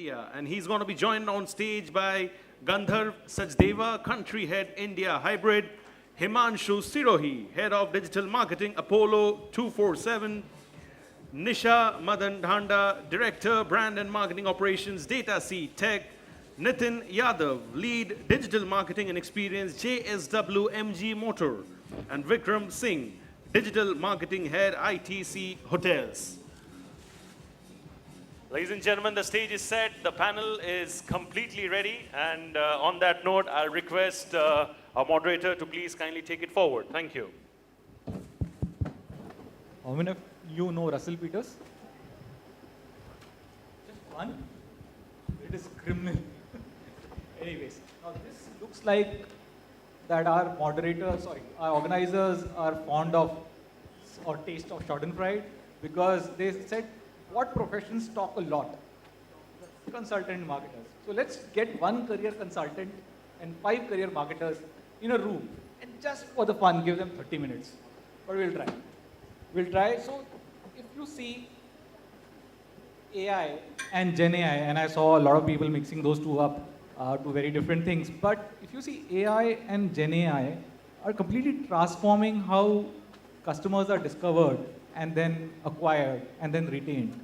India, and he's going to be joined on stage by Gandharv Sachdeva, Country Head India Hybrid, Himanshu Sirohi, Head of Digital Marketing, Apollo 247, Nisha Madan Dhanda, Director, Brand and Marketing Operations, Data C Tech, Nitin Yadav, Lead Digital Marketing and Experience, JSW MG Motor, and Vikram Singh, Digital Marketing Head, ITC Hotels. Ladies and gentlemen, the stage is set, the panel is completely ready, and on that note, I'll request our moderator to please kindly take it forward. Thank you. How many of you know Russell Peters? Just one? It is criminal. Anyways, now this looks like that our moderators, our organizers are fond of or taste of Schadenfreude because they said what professions talk a lot? Consultant marketers. So let's get one career consultant and 5 career marketers in a room and just for the fun give them 30 minutes. But we'll try. We'll try. So if you see AI and GenAI, and I saw a lot of people mixing those two up to very different things, but if you see AI and GenAI are completely transforming how customers are discovered and then acquired and then retained.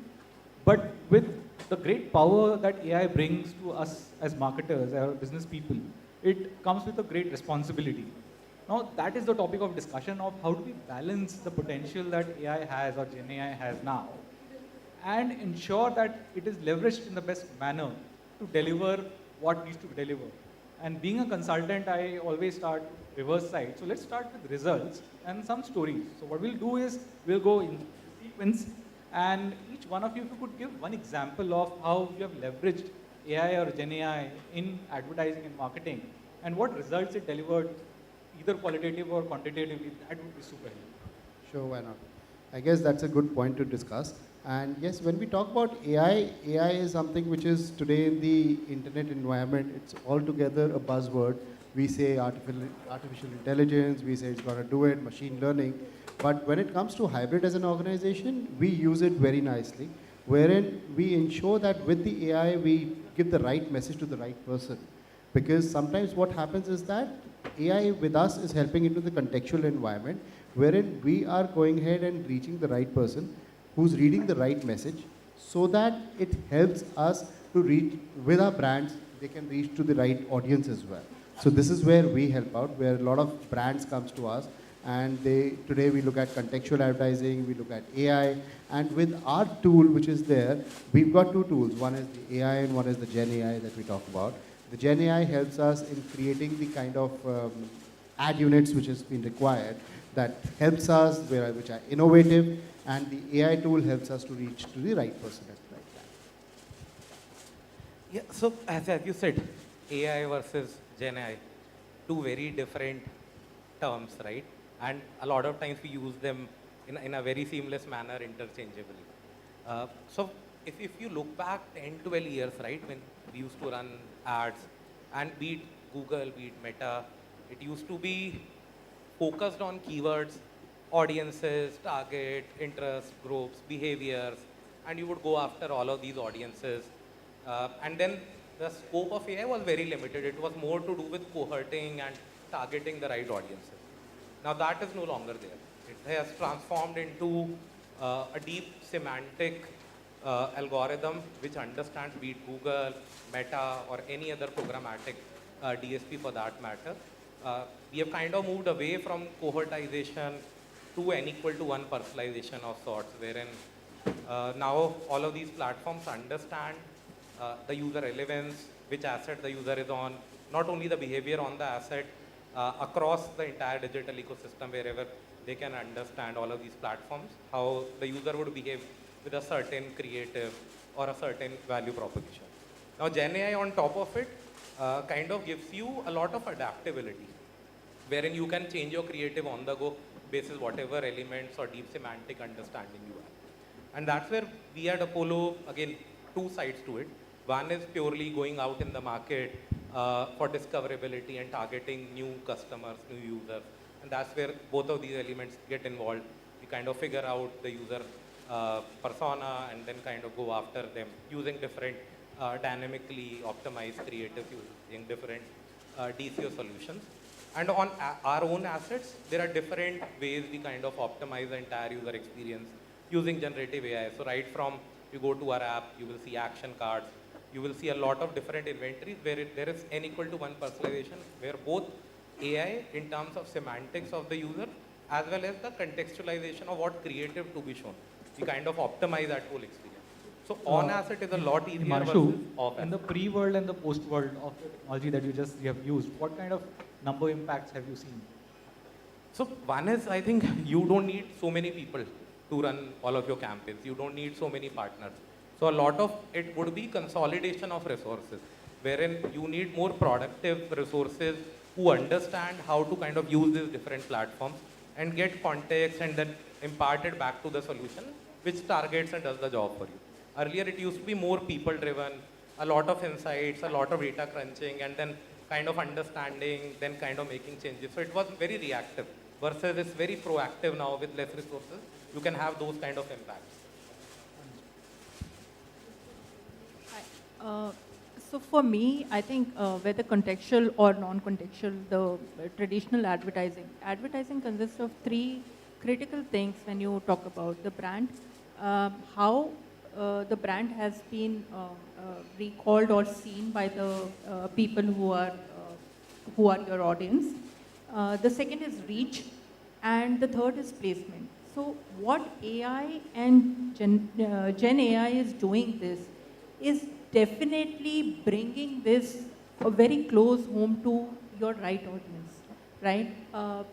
But with the great power that AI brings to us as marketers, our business people, it comes with a great responsibility. Now, that is the topic of discussion of how do we balance the potential that AI has or GenAI has now and ensure that it is leveraged in the best manner to deliver what needs to be delivered. And being a consultant, I always start reverse side. So let's start with results and some stories. So what we'll do is we'll go in sequence, and each one of you, if you could give one example of how you have leveraged AI or GenAI in advertising and marketing, and what results it delivered, either qualitative or quantitatively, that would be super helpful. Sure, why not? I guess that's a good point to discuss. And yes, when we talk about AI, AI is something which is today in the internet environment, it's altogether a buzzword. We say artificial intelligence, we say it's going to do it, machine learning. But when it comes to hybrid as an organization, we use it very nicely, wherein we ensure that with the AI, we give the right message to the right person. Because sometimes what happens is that AI with us is helping into the contextual environment, wherein we are going ahead and reaching the right person who's reading the right message so that it helps us to reach with our brands, they can reach to the right audience as well. So this is where we help out, where a lot of brands comes to us, and today we look at contextual advertising, we look at AI, and with our tool which is there, we've got 2 tools. One is the AI and one is the GenAI that we talk about. The GenAI helps us in creating the kind of ad units which has been required that helps us, which are innovative, and the AI tool helps us to reach to the right person at the right time. Yeah, so as you said, AI versus GenAI, 2 very different terms, right? And a lot of times we use them in a very seamless manner interchangeably. So if you look back 10, 12 years, right, when we used to run ads, and be it Google, be it Meta, it used to be focused on keywords, audiences, target, interest groups, behaviors, and you would go after all of these audiences. And then the scope of AI was very limited. It was more to do with cohorting and targeting the right audiences. Now that is no longer there. It has transformed into a deep semantic algorithm which understands, be it Google, Meta, or any other programmatic DSP for that matter. We have kind of moved away from cohortization to n equal to 1 personalization of sorts, wherein now all of these platforms understand the user relevance, which asset the user is on, not only the behavior on the asset, across the entire digital ecosystem, wherever they can understand all of these platforms, how the user would behave with a certain creative or a certain value proposition. Now GenAI on top of it kind of gives you a lot of adaptability, wherein you can change your creative on the go basis whatever elements or deep semantic understanding you have. And that's where we at Apollo, again, 2 sides to it. One is purely going out in the market for discoverability and targeting new customers, new users. And that's where both of these elements get involved. We kind of figure out the user persona and then kind of go after them using different dynamically optimize creative using different DCO solutions. And on our own assets, there are different ways we kind of optimize the entire user experience using generative AI. So right from you go to our app, you will see action cards, you will see a lot of different inventories where there is n equal to 1 personalization, where both AI in terms of semantics of the user as well as the contextualization of what creative to be shown. We kind of optimize that whole experience. So on asset is a lot easier Himanshu, versus off in the asset. pre-world and the post-world of the technology that you have used, what kind of number impacts have you seen? So one is, I think you don't need so many people to run all of your campaigns. You don't need so many partners. So a lot of it would be consolidation of resources, wherein you need more productive resources who understand how to kind of use these different platforms and get context and then impart it back to the solution, which targets and does the job for you. Earlier, it used to be more people driven, a lot of insights, a lot of data crunching, and then kind of understanding, then kind of making changes. So it was very reactive versus it's very proactive now with less resources. You can have those kind of impacts. Hi. So for me, I think whether contextual or non-contextual, the traditional advertising consists of three critical things when you talk about the brand, how the brand has been recalled or seen by the people who are your audience. The second is reach, and the third is placement. So what AI and Gen AI is doing this is definitely bringing this very close home to your right audience, right?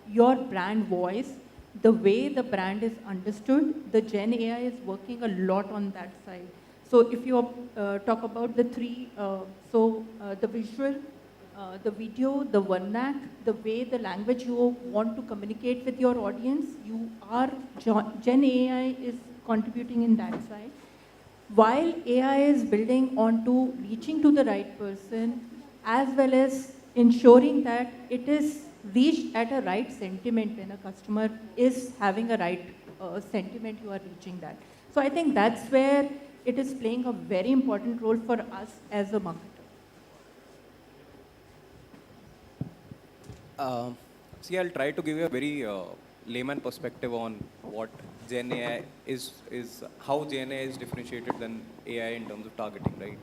Your brand voice, the way the brand is understood, the Gen AI is working a lot on that side. So if you talk about the three, the visual, the video, the vernac, the way the language you want to communicate with your audience, Gen AI is contributing in that side. While AI is building onto reaching to the right person, as well as ensuring that it is reached at a right sentiment when a customer is having a right sentiment, you are reaching that. So I think that's where it is playing a very important role for us as a marketer. See, I'll try to give you a very layman perspective on what Gen AI is how Gen AI is differentiated than AI in terms of targeting, right?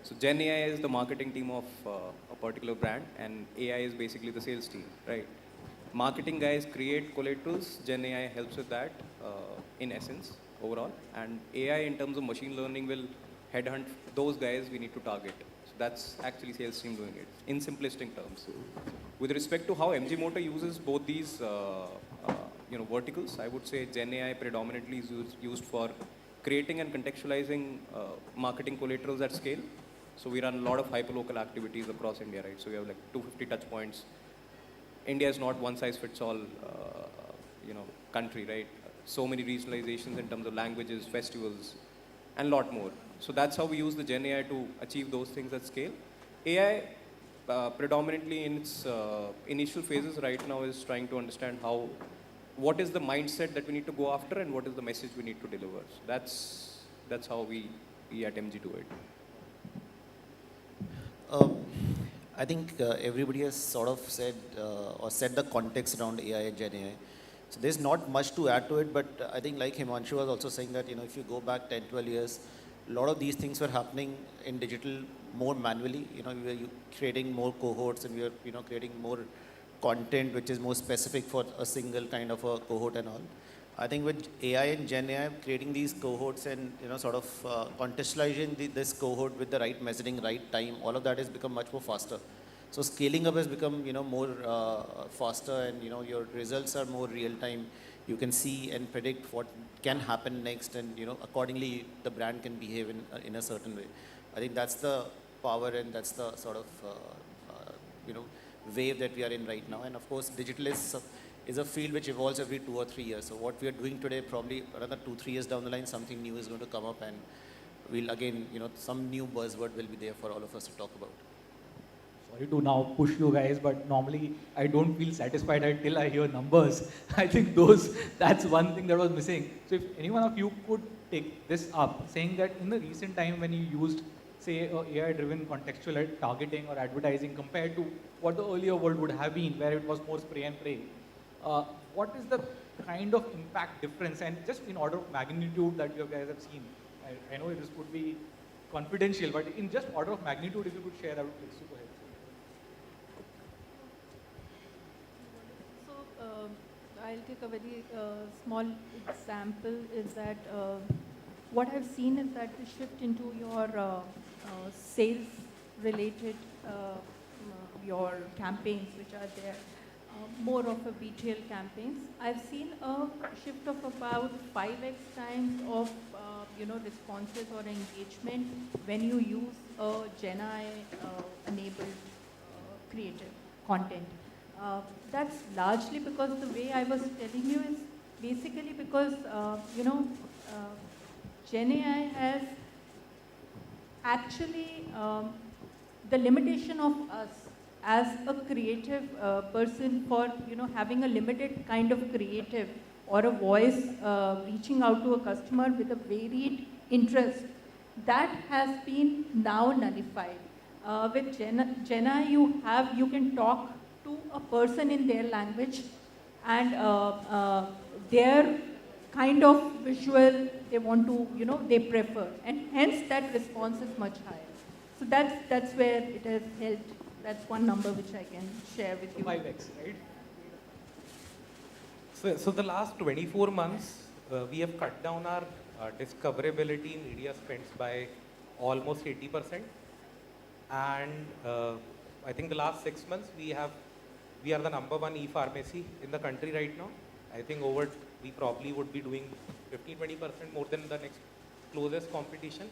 So Gen AI is the marketing team of a particular brand, and AI is basically the sales team, right? Marketing guys create collaterals. Gen AI helps with that in essence overall, and AI in terms of machine learning will headhunt those guys we need to target. So that's actually sales team doing it in simplistic terms. With respect to how MG Motor uses both these verticals, I would say Gen AI predominantly is used for creating and contextualizing marketing collaterals at scale. So we run a lot of hyperlocal activities across India, right? So we have like 250 touch points. India is not one size fits all, country, right? So many regionalizations in terms of languages, festivals, and a lot more. So that's how we use the Gen AI to achieve those things at scale. AI, predominantly in its initial phases right now, is trying to understand what is the mindset that we need to go after and what is the message we need to deliver. So that's how we at MG do it. I think everybody has sort of said or set the context around AI and Gen AI. So there's not much to add to it, but I think like Himanshu was also saying that, if you go back 10, 12 years, a lot of these things were happening in digital more manually. We were creating more cohorts, and we were, creating more content which is more specific for a single kind of a cohort and all. I think with AI and Gen AI, creating these cohorts and, sort of contextualizing this cohort with the right messaging, right time, all of that has become much more faster. So scaling up has become, more faster, and, your results are more real time. You can see and predict what can happen next, and, accordingly, the brand can behave in a certain way. I think that's the power, and that's the sort of, wave that we are in right now. And of course, digital is a field which evolves every 2 or 3 years. So what we are doing today, probably another 2-3 years down the line, something new is going to come up, and we'll again, some new buzzword will be there for all of us to talk about. Sorry to now push you guys, but normally I don't feel satisfied until I hear numbers. I think that's one thing that was missing. So if any one of you could take this up, saying that in the recent time when you used say, AI-driven contextual targeting or advertising compared to what the earlier world would have been, where it was more spray and pray. What is the kind of impact difference, and just in order of magnitude that you guys have seen? I know this would be confidential, but in just order of magnitude, if you could share, that would be super helpful. So I'll take a very small example. Is that what I've seen is that the shift into your sales-related your campaigns, which are there, more of a retail campaigns. I've seen a shift of about 5x times of responses or engagement when you use a GenAI enabled creative content. That's largely because the way I was telling you is basically because GenAI has actually the limitation of us as a creative person for having a limited kind of creative or a voice reaching out to a customer with a varied interest, that has been now nullified. With GenAI, you can talk to a person in their language, and their kind of visual they want to they prefer, and hence that response is much higher. So that's where it has helped. That's one number which I can share with you. 5x, right? So the last 24 months, we have cut down our discoverability in media spends by almost 80%. And I think the last 6 months, we are the #1 e-pharmacy in the country right now. I think we probably would be doing 15-20% more than the next closest competition.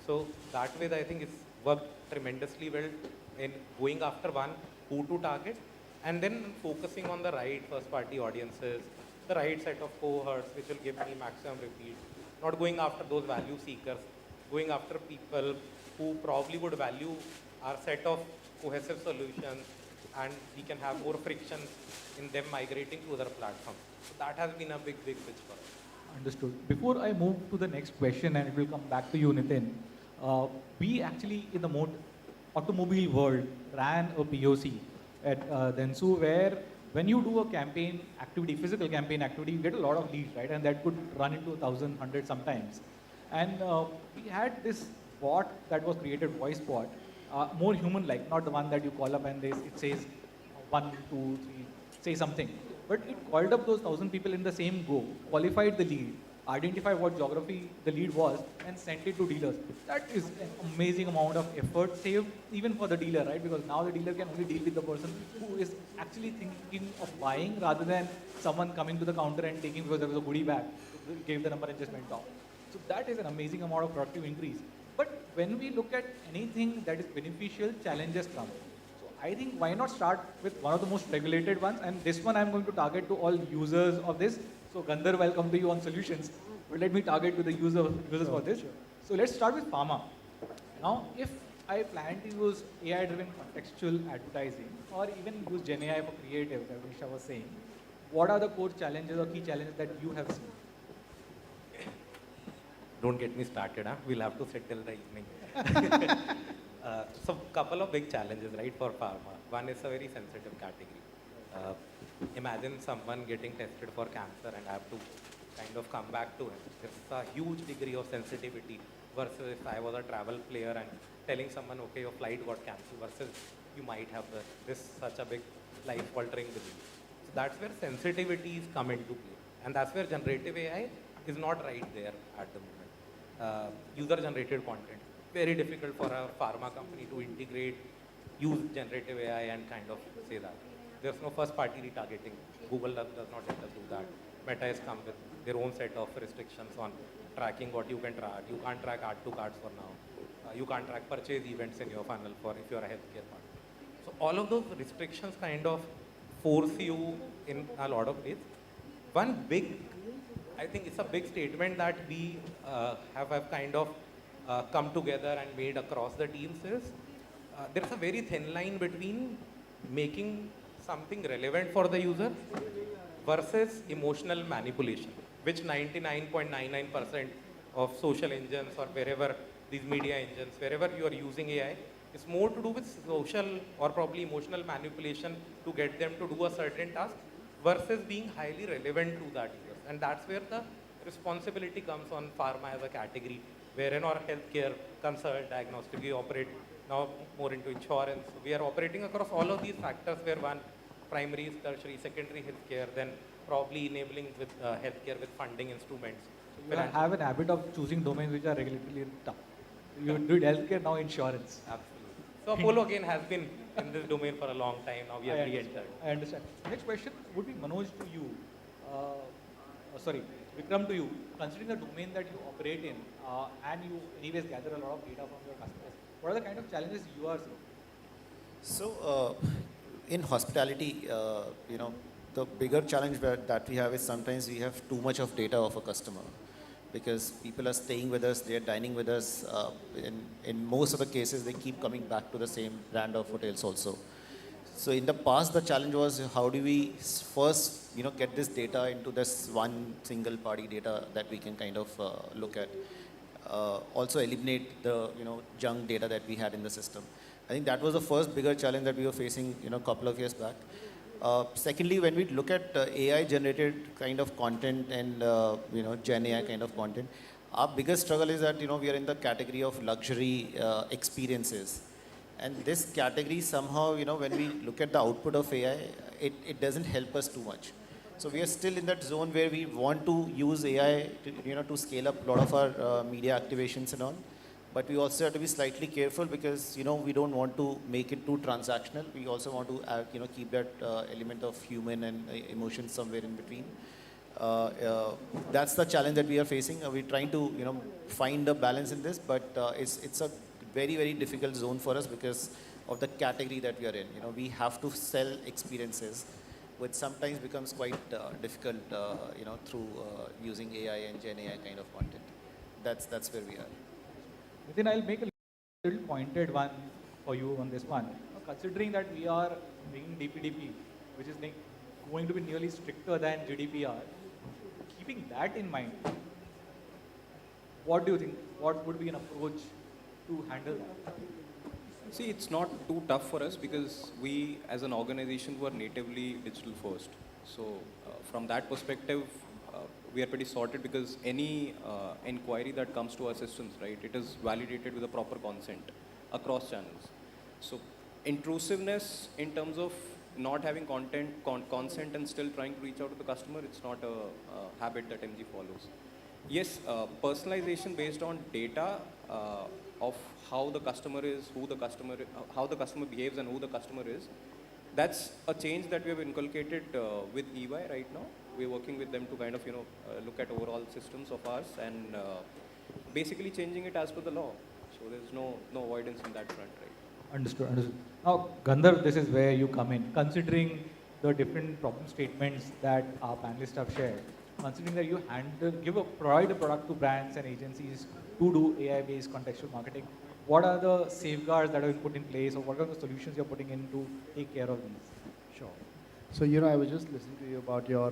So that way, I think it's worked tremendously well in going after one, who to target, and then focusing on the right first-party audiences, the right set of cohorts, which will give me maximum repeat. Not going after those value seekers, going after people who probably would value our set of cohesive solutions, and we can have more friction in them migrating to other platforms. So that has been a big switch for us. Understood. Before I move to the next question, and it will come back to you, Nitin, we actually, in the automobile world, ran a POC at Densu, where when you do a campaign activity, physical campaign activity, you get a lot of leads, right? And that could run into 1,000, 100 sometimes. And we had this bot that was created, voice bot, more human-like, not the one that you call up and it says 1, 2, 3, say something. But it called up those 1,000 people in the same go, qualified the lead, identified what geography the lead was, and sent it to dealers. That is an amazing amount of effort saved, even for the dealer, right? Because now the dealer can only deal with the person who is actually thinking of buying, rather than someone coming to the counter and taking, because there was a goodie bag, gave the number and just went off. So that is an amazing amount of productive increase. But when we look at anything that is beneficial, challenges come. So I think why not start with one of the most regulated ones, and this one I'm going to target to all users of this. So Gandhar, I'll come to you on solutions, but let me target to the users for this. Sure. So let's start with pharma. Now, if I plan to use AI-driven contextual advertising, or even use GenAI for creative, as Nisha was saying, what are the core challenges or key challenges that you have seen? Don't get me started, huh? We'll have to sit till the evening. So couple of big challenges, right, for pharma. One is a very sensitive category. Imagine someone getting tested for cancer and I have to kind of come back to him. There's a huge degree of sensitivity versus if I was a travel player and telling someone, okay, your flight got cancelled, versus you might have this such a big life-altering disease. So that's where sensitivities come into play. And that's where generative AI is not right there at the moment. User-generated content. Very difficult for a pharma company to integrate, use generative AI and kind of say that. There's no first-party retargeting. Google does not let us do that. Meta has come with their own set of restrictions on tracking what you can track. You can't track add to carts for now. You can't track purchase events in your funnel if you're a healthcare partner. So all of those restrictions kind of force you in a lot of ways. One big, I think it's a big statement that we have kind of come together and made across the teams is there's a very thin line between making something relevant for the user versus emotional manipulation, which 99.99% of social engines or wherever these media engines, wherever you are using AI, it's more to do with social or probably emotional manipulation to get them to do a certain task versus being highly relevant to that user. And that's where the responsibility comes on pharma as a category, wherein our healthcare, consult, diagnostic, we operate now more into insurance. We are operating across all of these factors where one, primary, tertiary, secondary healthcare, then probably enabling with healthcare with funding instruments. You have an habit of choosing domains which are regulatory tough. You did healthcare, now insurance. Absolutely. So Apollo again has been in this domain for a long time. Now we have re-entered. I understand. Next question would be Manoj to you. Sorry, Vikram to you. Considering the domain that you operate in, and you anyways gather a lot of data from your customers, what are the kind of challenges you are seeing? So, in hospitality, the bigger challenge that we have is sometimes we have too much of data of a customer because people are staying with us, they are dining with us. In most of the cases, they keep coming back to the same brand of hotels also. So in the past, the challenge was how do we first, get this data into this one single party data that we can kind of look at. Also eliminate the, junk data that we had in the system. I think that was the first bigger challenge that we were facing, a couple of years back. Secondly, when we look at AI generated kind of content and, Gen AI kind of content, our biggest struggle is that, we are in the category of luxury experiences. And this category somehow, when we look at the output of AI, it doesn't help us too much. So we are still in that zone where we want to use AI to, to scale up a lot of our media activations and all. But we also have to be slightly careful because, we don't want to make it too transactional. We also want to, keep that element of human and emotion somewhere in between. That's the challenge that we are facing. We're trying to, find a balance in this, but it's a very, very difficult zone for us because of the category that we are in. We have to sell experiences, which sometimes becomes quite difficult, through using AI and GenAI kind of content. That's where we are. Then I'll make a little pointed one for you on this one. Considering that we are bringing DPDP, which is going to be nearly stricter than GDPR, keeping that in mind, what do you think? What would be an approach to handle that? See, it's not too tough for us because we, as an organization, were natively digital first. So, from that perspective, we are pretty sorted because any inquiry that comes to our systems, right, it is validated with a proper consent across channels. So, intrusiveness in terms of not having consent and still trying to reach out to the customer, it's not a habit that MG follows. Yes, personalization based on data of how the customer is, how the customer behaves and who the customer is. That's a change that we have inculcated with EY right now. We're working with them to kind of, look at overall systems of ours and basically changing it as per the law. So there's no avoidance in that front, right? Understood. Now, Gandharv, this is where you come in. Considering the different problem statements that our panelists have shared, considering that you provide a product to brands and agencies to do AI-based contextual marketing, what are the safeguards that have been put in place, or what are the solutions you're putting in to take care of these? Sure. So, I was just listening to you about your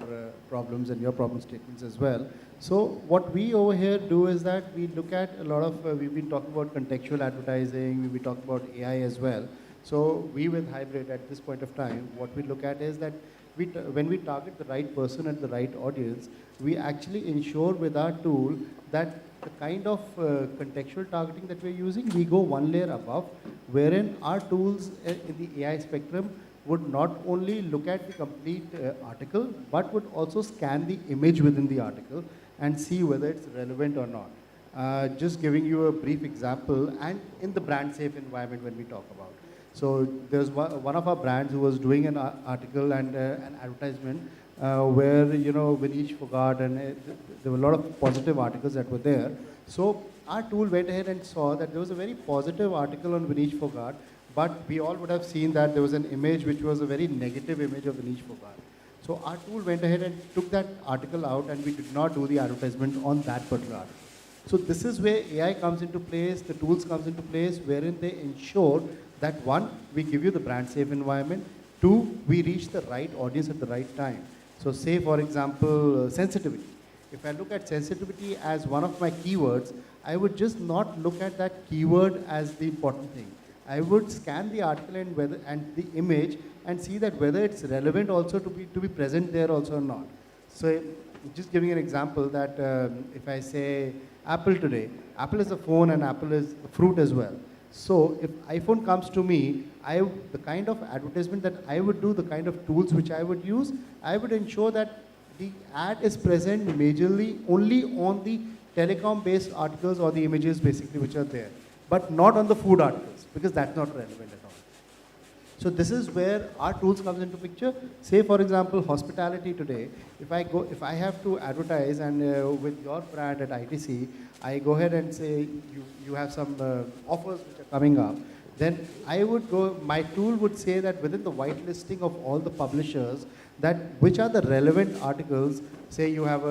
problems and your problem statements as well. So, what we over here do is that we look at a lot of, we've been talking about contextual advertising, we've been talking about AI as well. So, we with Hybrid at this point of time, what we look at is that when we target the right person and the right audience, we actually ensure with our tool that the kind of contextual targeting that we're using, we go one layer above, wherein our tools in the AI spectrum would not only look at the complete article, but would also scan the image within the article and see whether it's relevant or not. Just giving you a brief example, and in the brand safe environment when we talk about. So there's one of our brands who was doing an article and an advertisement where, Vanish Fogart, and there were a lot of positive articles that were there. So our tool went ahead and saw that there was a very positive article on Vanish Fogart, but we all would have seen that there was an image which was a very negative image of Vanish Fogart. So our tool went ahead and took that article out, and we did not do the advertisement on that particular article. So this is where AI comes into place, the tools comes into place, wherein they ensure that one, we give you the brand safe environment, two, we reach the right audience at the right time. So say, for example, sensitivity. If I look at sensitivity as one of my keywords, I would just not look at that keyword as the important thing. I would scan the article and the image and see that whether it's relevant also to be present there also or not. So just giving an example that if I say Apple today, Apple is a phone and Apple is a fruit as well. So if iPhone comes to me, the kind of advertisement that I would do, the kind of tools which I would use, I would ensure that the ad is present majorly only on the telecom-based articles or the images basically which are there, but not on the food articles because that's not relevant at all. So this is where our tools comes into picture. Say for example, hospitality today. If I have to advertise and with your brand at ITC, I go ahead and say you have some offers which are coming up. Then my tool would say that within the whitelisting of all the publishers, that which are the relevant articles. Say you have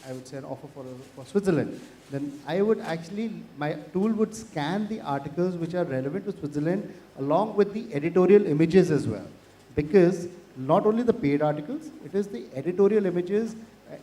I would say an offer for Switzerland. Then my tool would scan the articles which are relevant to Switzerland along with the editorial images as well. Because not only the paid articles, it is the editorial images.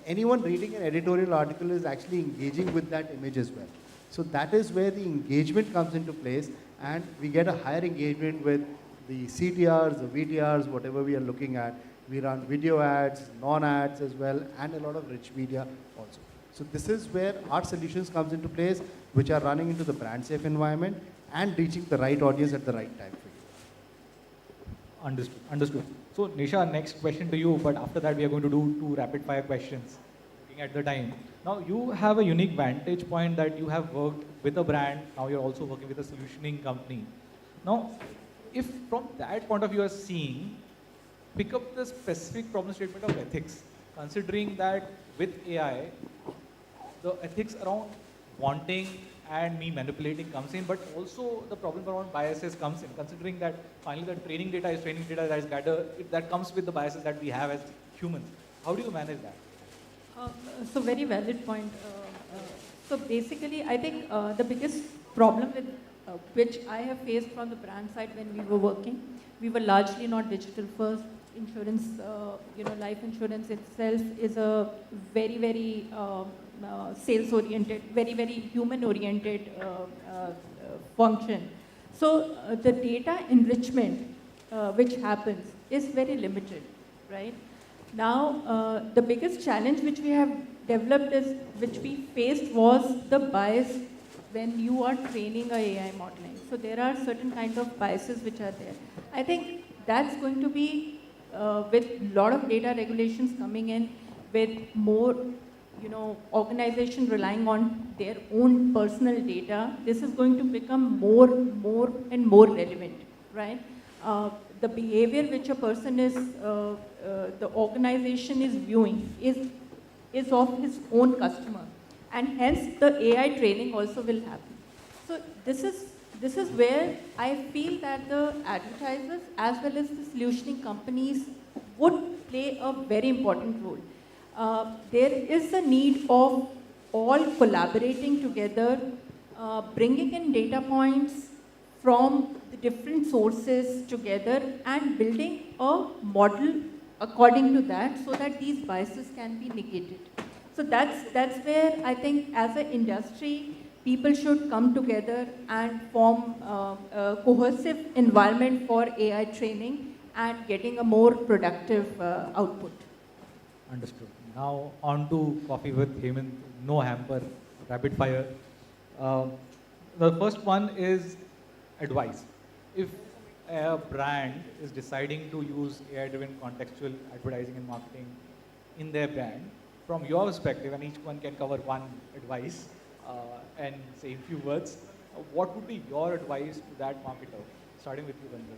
Anyone reading an editorial article is actually engaging with that image as well. So that is where the engagement comes into place, and we get a higher engagement with the CTRs, the VTRs, whatever we are looking at. We run video ads, non-ads as well, and a lot of rich media also. So this is where our solutions comes into place, which are running into the brand safe environment and reaching the right audience at the right time for you. Understood. Understood. So Nisha, next question to you, but after that we are going to do 2 rapid fire questions, looking at the time. Now you have a unique vantage point that you have worked with a brand, now you're also working with a solutioning company. Now, if from that point of view you are seeing, pick up the specific problem statement of ethics, considering that with AI, the ethics around wanting and me manipulating comes in, but also the problem around biases comes in, considering that finally the training data that is gathered, that comes with the biases that we have as humans. How do you manage that? So very valid point. So basically, I think the biggest problem with which I have faced from the brand side when we were working, we were largely not digital first. Insurance, life insurance itself is a very, very sales-oriented, very, very human-oriented function. So the data enrichment which happens is very limited, right? Now, the biggest challenge which we have developed which we faced was the bias when you are training a AI modeling. So there are certain kinds of biases which are there. I think that's going to be with a lot of data regulations coming in, with more, organization relying on their own personal data, this is going to become more and more relevant, right? The behavior which a person is, the organization is viewing is of his own customer, and hence the AI training also will happen. So this is where I feel that the advertisers as well as the solutioning companies would play a very important role. There is a need of all collaborating together, bringing in data points from the different sources together and building a model according to that so that these biases can be negated. So that's where I think as an industry, people should come together and form a cohesive environment for AI training and getting a more productive output. Understood. Now on to coffee with Hemant, no hamper, rapid fire. The first one is advice. If a brand is deciding to use AI-driven contextual advertising and marketing in their brand, from your perspective, and each one can cover one advice and say in few words, what would be your advice to that marketer? Starting with you, Gandhar.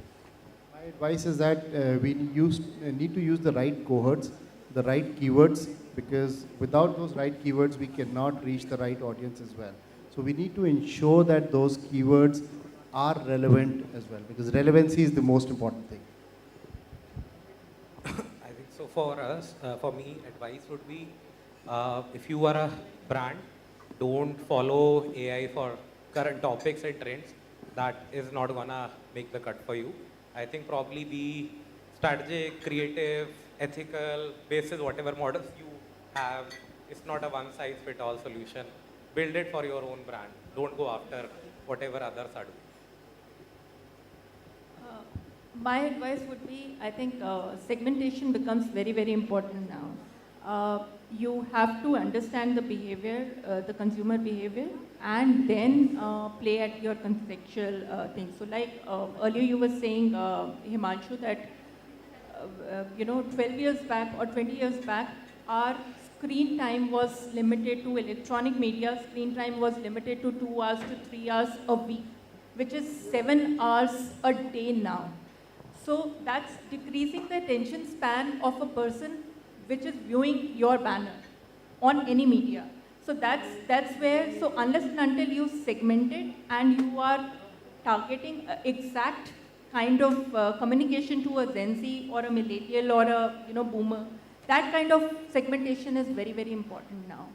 My advice is that we need to use the right cohorts, the right keywords, because without those right keywords, we cannot reach the right audience as well. So we need to ensure that those keywords are relevant as well, because relevancy is the most important thing. I think so for us, for me, advice would be, if you are a brand, don't follow AI for current topics and trends. That is not gonna make the cut for you. I think probably be strategic, creative, ethical, basis whatever models you have It's not a one-size-fits-all solution. Build it for your own brand. Don't go after whatever others are doing. My advice would be, I think segmentation becomes very, very important now. You have to understand the behavior, the consumer behavior, and then play at your contextual thing. So like earlier you were saying, Himanshu, that 12 years back or 20 years back, our screen time was limited to electronic media. Screen time was limited to 2 hours to 3 hours a week, which is 7 hours a day now. So that's decreasing the attention span of a person which is viewing your banner on any media. So that's where, so unless and until you segment it and you are targeting exact kind of communication to a Gen Z or a millennial or a boomer, that kind of segmentation is very, very important now.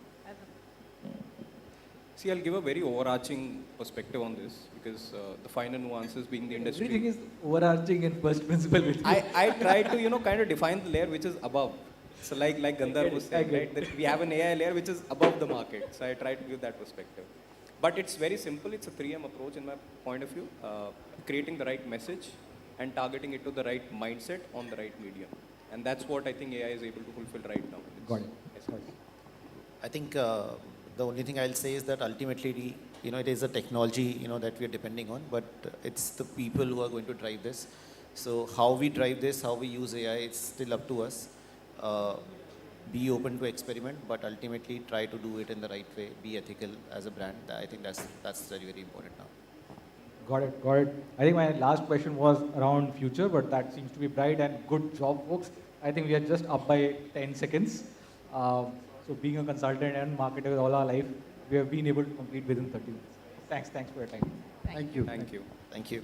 See, I'll give a very overarching perspective on this because the finer nuances being the industry. Everything is overarching and first principle with you. I try to, kind of define the layer which is above. So like Gandhar was saying, right, that we have an AI layer which is above the market. So I try to give that perspective. But it's very simple. It's a 3M approach in my point of view. Creating the right message and targeting it to the right mindset on the right medium. And that's what I think AI is able to fulfill right now. Got it. I think the only thing I'll say is that ultimately, it is a technology, that we are depending on, but it's the people who are going to drive this. So how we drive this, how we use AI, it's still up to us. Be open to experiment, but ultimately try to do it in the right way. Be ethical as a brand. I think that's very, very important now. Got it. I think my last question was around future, but that seems to be bright and good job, folks. I think we are just up by 10 seconds. So being a consultant and marketer all our life, we have been able to complete within 30 minutes. Thanks for your time. Thank you. Thank you. Thank you.